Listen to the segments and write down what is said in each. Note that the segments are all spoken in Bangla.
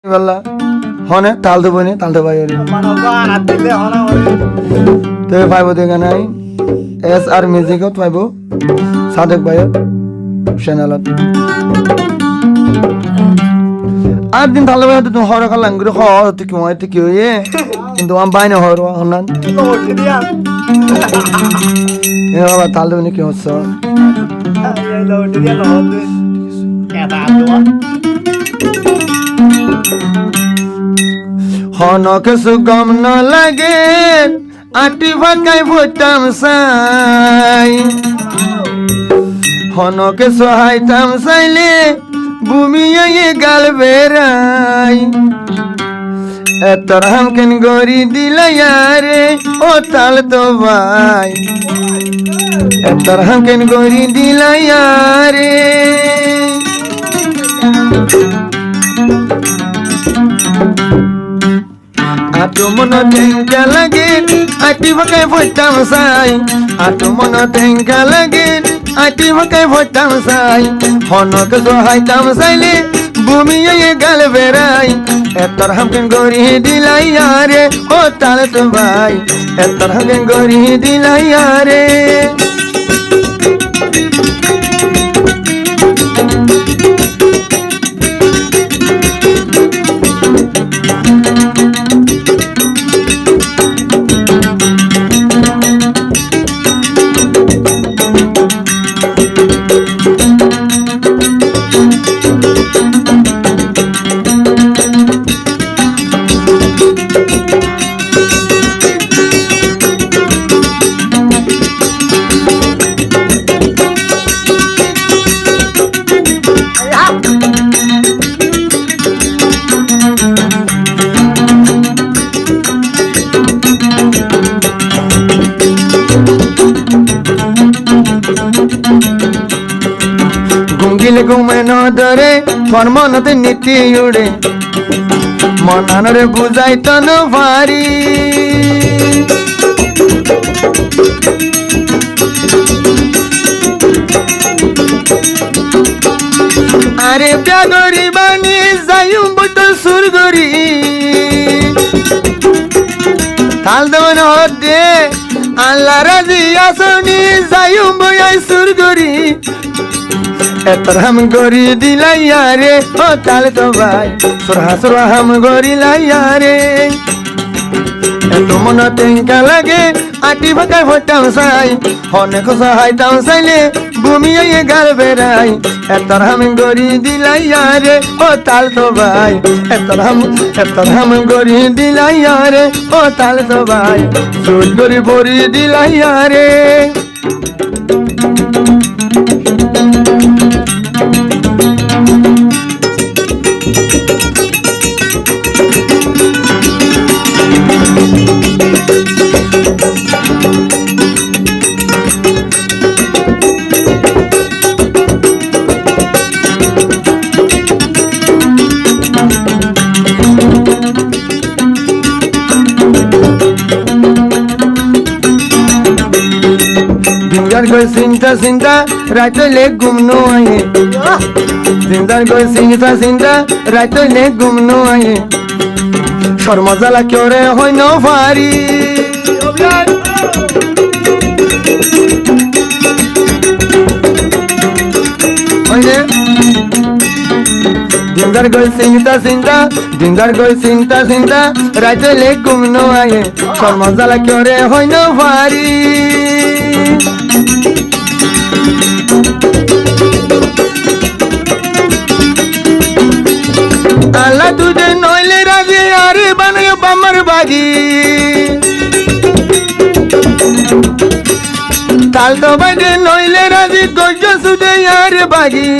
বললা হনে তাল দেবো নি তাল দেবো তো পাইব দেখে নাই এস আর মিউজিকত পাইব সাদেক ভাইয়ের চ্যানেলত আর দিন তাল দেবো তুমি হর খালাম করে হতে কি হতে কি হয়ে কিন্তু আমি বাইনে হর হনান বাবা তাল দেবো নি কি হচ্ছে হনকে সুগম ন লাগে আটি ভাকাই ভুটাম সাই হনকে সহায়তাম সাইলে ভূমিয়ে গাল বেড়াই এতর হামকেন গড়ি দিলায়ারে ও তাল তো ভাই এতর হামকেন গড়ি দিলায়ারে আটো মন টেঙ্কা লাগে আটি ভাকাই ভুটাম সাই আটো মন টেঙ্কা লাগে আটি ভাকাই ভুটাম সাই হনকে সহায়তাম সাইলে ভূমিয়ে গাল বেড়াই এতর হামকেন গড়ি দিলাইয়ারে ও তাল তো ভাই এতর হামকেন গড়ি দিলাইয়ারে গুঙ্গিলে ঘুমে নদরে ফরমনতে নীতি উড়ে মনানরে বুঝাই তন ভারি আরে প্যাগরি বানি যাইম বইত সুরগরি তাল দেওয়ান হদে আল্লাহ রাজি আসনি যাইম বই সুরগরি এতর হাম গড়ি দিলাইয়ারে ও তাল তো ভাই সুরহা হাম গড়ি লাইয়ারে এত মন টেঙ্কা লাগে আটি ভাকাই ভুটাম সাই হনে সহায়তাম সাইলে ভূমিয়ে গাল বেড়াই এতর হাম গড়ি দিলাইয়ারে ও তাল তো ভাই এতর হাম গড়ি দিলাইয়ারে ও তাল তো ভাই সুর গড়ি ভরি দিলাইয়ারে জিন্দার গই চিন্তা চিন্তা রাইতলে ঘুম নো আয়ে জিন্দার গই চিন্তা চিন্তা রাইতলে ঘুম নো আয়ে শর্মজালা কিয়রে হয় ন পারি জিন্দার গই চিন্তা চিন্তা জিন্দার গই চিন্তা চিন্তা রাইতলে ঘুম নো আয়ে শর্মজালা কিয়রে হয় ন পারি আল্লাহ তুদে নইলে রাজি আরে বানায় বামার বাগি তাল তো বাইদে নইলে রাজি গজ সুদে আরে বাগি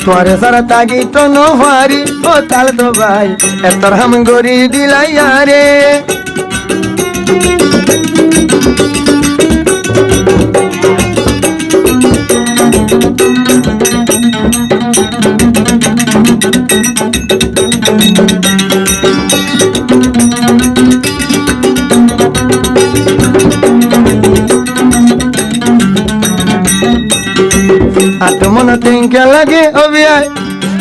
তোরে সারা তাগি তো নহারি ও তাল তো ভাই এতর হাম গড়ি দিলাইয়ারে আতো মন তেঙ্কা লাগে অবিয়াই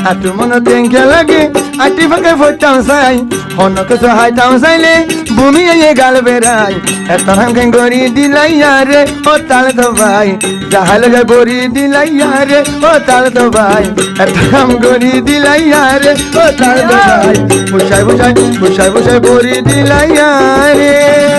আতো মন তেঙ্কা লাগে আটি ফাঁকে ফোটাম সাই হন কিছু হাইতাম সাইলে ভূমি এ গাল বেড়াই এত হামকে গড়ি দিলাইয়া রে ও তাল তো ভাই জাহাল গে গড়ি দিলাইয়া রে ও তাল তো ভাই এত হাম গড়ি দিলাইয়া রে ও তাল তো ভাই বুঝাই বুঝাই বুঝাই বুঝাই গড়ি দিলাইয়া রে